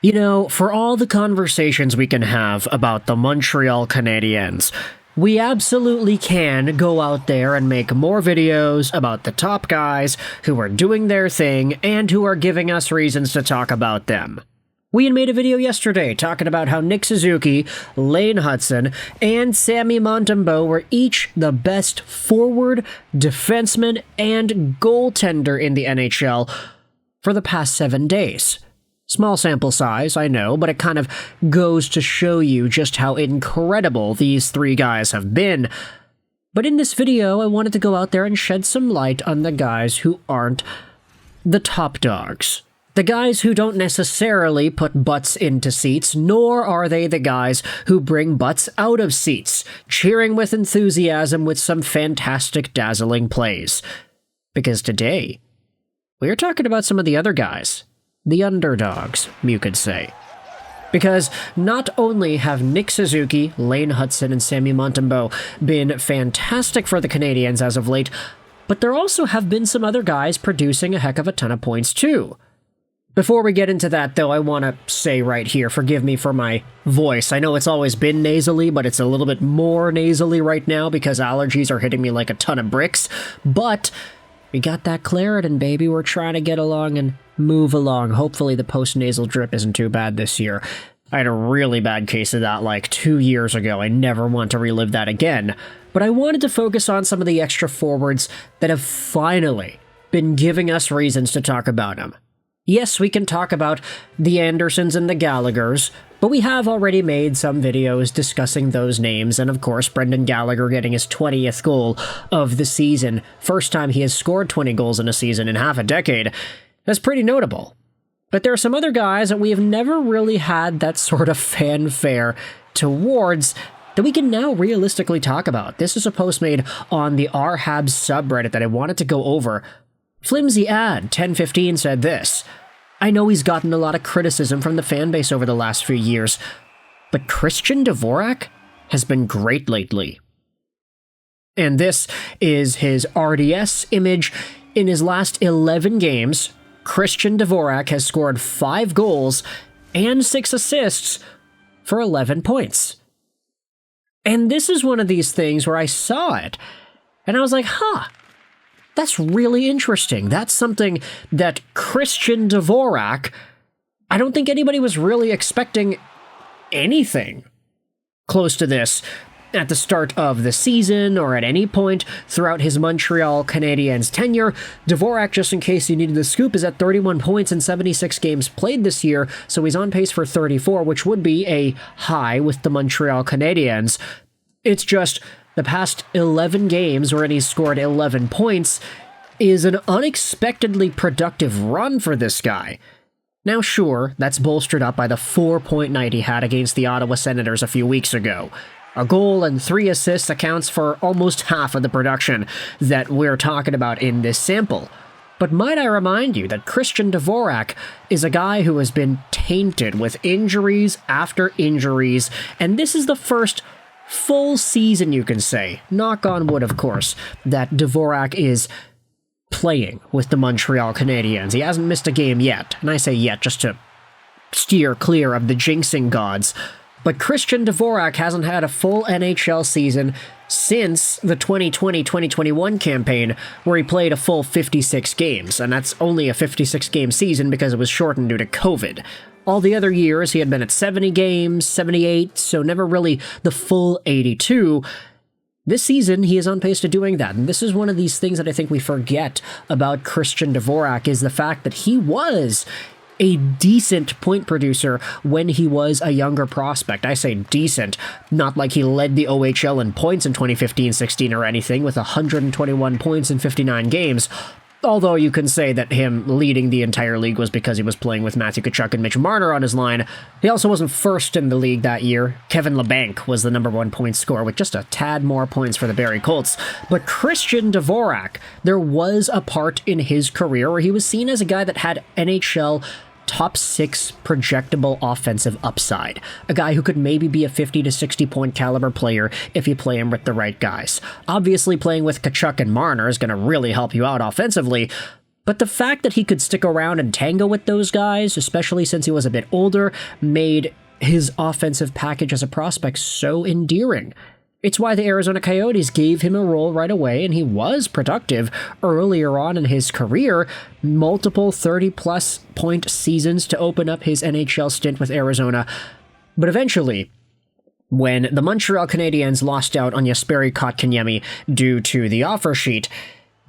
You know, for all the conversations we can have about the Montreal Canadiens, we absolutely can go out there and make more videos about the top guys who are doing their thing and who are giving us reasons to talk about them. We made a video yesterday talking about how Nick Suzuki, Lane Hutson, and Sammy Montembeault were each the best forward, defenseman, and goaltender in the NHL for the past 7 days. Small sample size, I know, but it kind of goes to show you just how incredible these three guys have been. But in this video, I wanted to go out there and shed some light on the guys who aren't the top dogs. The guys who don't necessarily put butts into seats, nor are they the guys who bring butts out of seats, cheering with enthusiasm with some fantastic, dazzling plays. Because today, we are talking about some of the other guys. The underdogs, you could say. Because not only have Nick Suzuki, Lane Hutson, and Sammy Montembeault been fantastic for the Canadiens as of late, but there also have been some other guys producing a heck of a ton of points too. Before we get into that, though, I want to say right here, forgive me for my voice. I know it's always been nasally, but it's a little bit more nasally right now because allergies are hitting me like a ton of bricks. But we got that Claritin, baby. We're trying to get along and move along. Hopefully the post-nasal drip isn't too bad this year. I had a really bad case of that like 2 years ago. I never want to relive that again. But I wanted to focus on some of the extra forwards that have finally been giving us reasons to talk about them. Yes, we can talk about the Andersons and the Gallaghers, but we have already made some videos discussing those names, and of course Brendan Gallagher getting his 20th goal of the season, first time he has scored 20 goals in a season in half a decade. That's pretty notable. But there are some other guys that we have never really had that sort of fanfare towards that we can now realistically talk about. This is a post made on the RHAB subreddit that I wanted to go over. Flimsy Ad 1015 said this: I know he's gotten a lot of criticism from the fan base over the last few years, but Christian Dvorak has been great lately. And this is his RDS image. In his last 11 games, Christian Dvorak has scored 5 goals and 6 assists for 11 points. And this is one of these things where I saw it, and I was like, that's really interesting. That's something that Christian Dvorak, I don't think anybody was really expecting anything close to this at the start of the season or at any point throughout his Montreal Canadiens tenure. Dvorak, just in case you needed the scoop, is at 31 points in 76 games played this year, so he's on pace for 34, which would be a high with the Montreal Canadiens. It's just the past 11 games wherein he's scored 11 points is an unexpectedly productive run for this guy. Now sure, that's bolstered up by the 4-point night he had against the Ottawa Senators a few weeks ago. A goal and 3 assists accounts for almost half of the production that we're talking about in this sample. But might I remind you that Christian Dvorak is a guy who has been tainted with injuries after injuries, and this is the first full season, you can say, knock on wood of course, that Dvorak is playing with the Montreal Canadiens. He hasn't missed a game yet, and I say yet just to steer clear of the jinxing gods. But Christian Dvorak hasn't had a full NHL season since the 2020-2021 campaign, where he played a full 56 games, and that's only a 56-game season because it was shortened due to COVID. All the other years, he had been at 70 games, 78, so never really the full 82. This season, he is on pace to doing that, and this is one of these things that I think we forget about Christian Dvorak, is the fact that he was a decent point producer when he was a younger prospect. I say decent, not like he led the OHL in points in 2015-16 or anything with 121 points in 59 games. Although you can say that him leading the entire league was because he was playing with Matthew Tkachuk and Mitch Marner on his line. He also wasn't first in the league that year. Kevin Labanc was the #1 point scorer with just a tad more points for the Barrie Colts. But Christian Dvorak, there was a part in his career where he was seen as a guy that had NHL top 6 projectable offensive upside. A guy who could maybe be a 50 to 60 point caliber player if you play him with the right guys. Obviously, playing with Tkachuk and Marner is going to really help you out offensively, But the fact that he could stick around and tango with those guys, especially since he was a bit older, made his offensive package as a prospect so endearing. It's why the Arizona Coyotes gave him a role right away, and he was productive earlier on in his career, multiple 30-plus point seasons to open up his NHL stint with Arizona. But eventually, when the Montreal Canadiens lost out on Jesperi Kotkaniemi due to the offer sheet,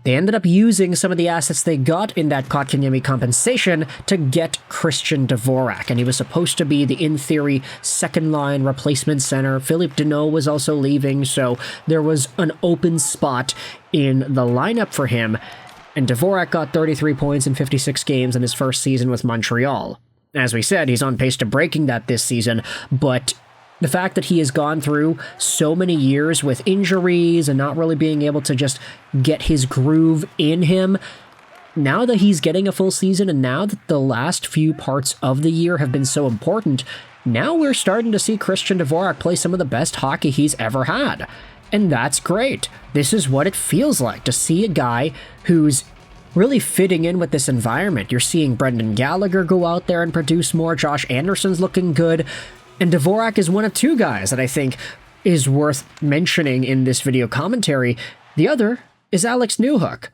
they ended up using some of the assets they got in that Kotkaniemi compensation to get Christian Dvorak, and he was supposed to be the, in theory, second-line replacement center. Philippe Deneau was also leaving, so there was an open spot in the lineup for him, and Dvorak got 33 points in 56 games in his first season with Montreal. As we said, he's on pace to breaking that this season, but the fact that he has gone through so many years with injuries and not really being able to just get his groove in him, now that he's getting a full season and now that the last few parts of the year have been so important, now we're starting to see Christian Dvorak play some of the best hockey he's ever had. And that's great. This is what it feels like to see a guy who's really fitting in with this environment. You're seeing Brendan Gallagher go out there and produce more. Josh Anderson's looking good. And Dvorak is one of two guys that I think is worth mentioning in this video commentary. The other is Alex Newhook.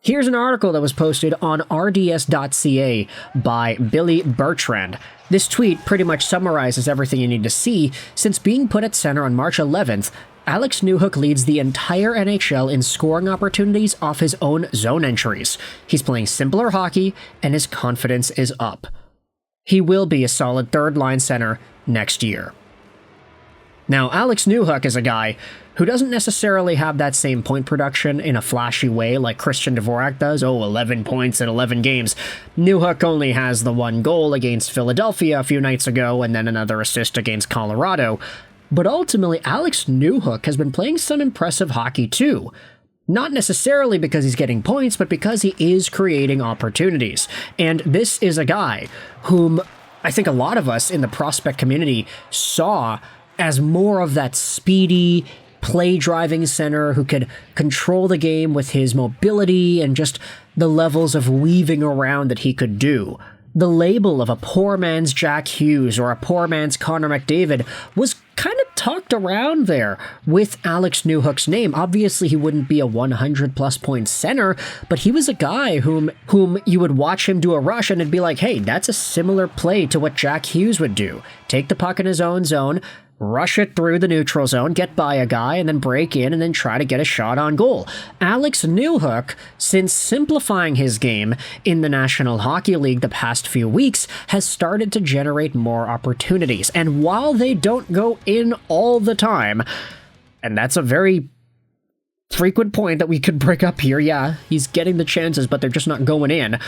Here's an article that was posted on rds.ca by Billy Bertrand. This tweet pretty much summarizes everything you need to see. Since being put at center on March 11th, Alex Newhook leads the entire NHL in scoring opportunities off his own zone entries. He's playing simpler hockey, and his confidence is up. He will be a solid third-line center next year. Now, Alex Newhook is a guy who doesn't necessarily have that same point production in a flashy way like Christian Dvorak does. 11 points in 11 games. Newhook only has the one goal against Philadelphia a few nights ago and then another assist against Colorado. But ultimately, Alex Newhook has been playing some impressive hockey too. Not necessarily because he's getting points, but because he is creating opportunities. And this is a guy whom I think a lot of us in the prospect community saw as more of that speedy, play-driving center who could control the game with his mobility and just the levels of weaving around that he could do. The label of a poor man's Jack Hughes or a poor man's Connor McDavid was kind of talked around there with Alex Newhook's name. Obviously, he wouldn't be a 100-plus point center, but he was a guy whom you would watch him do a rush and it'd be like, hey, that's a similar play to what Jack Hughes would do. Take the puck in his own zone, rush it through the neutral zone, get by a guy, and then break in and then try to get a shot on goal. Alex Newhook, since simplifying his game in the National Hockey League the past few weeks, has started to generate more opportunities. And while they don't go in all the time, and that's a very frequent point that we could break up here, yeah, he's getting the chances, but they're just not going in.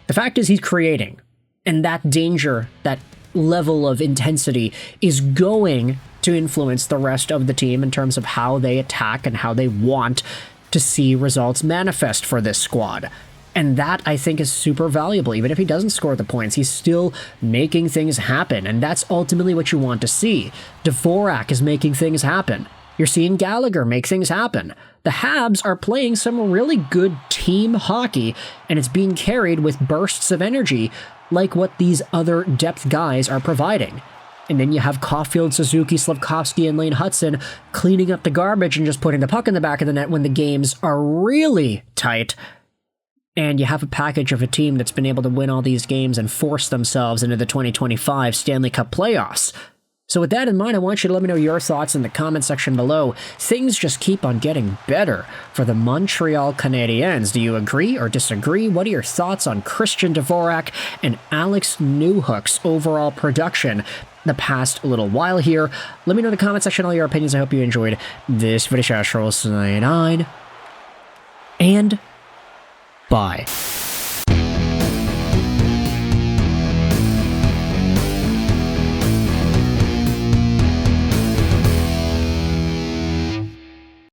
The fact is he's creating. And that danger, that level of intensity is going to influence the rest of the team in terms of how they attack and how they want to see results manifest for this squad. And that, I think, is super valuable. Even if he doesn't score the points, he's still making things happen, and that's ultimately what you want to see. Dvorak is making things happen. You're seeing Gallagher make things happen. The Habs are playing some really good team hockey, and it's being carried with bursts of energy like what these other depth guys are providing. And then you have Caulfield, Suzuki, Slavkovsky, and Lane Hudson cleaning up the garbage and just putting the puck in the back of the net when the games are really tight. And you have a package of a team that's been able to win all these games and force themselves into the 2025 Stanley Cup Playoffs. So with that in mind, I want you to let me know your thoughts in the comment section below. Things just keep on getting better for the Montreal Canadiens. Do you agree or disagree? What are your thoughts on Christian Dvorak and Alex Newhook's overall production the past little while here? Let me know in the comment section all your opinions. I hope you enjoyed this video. And bye.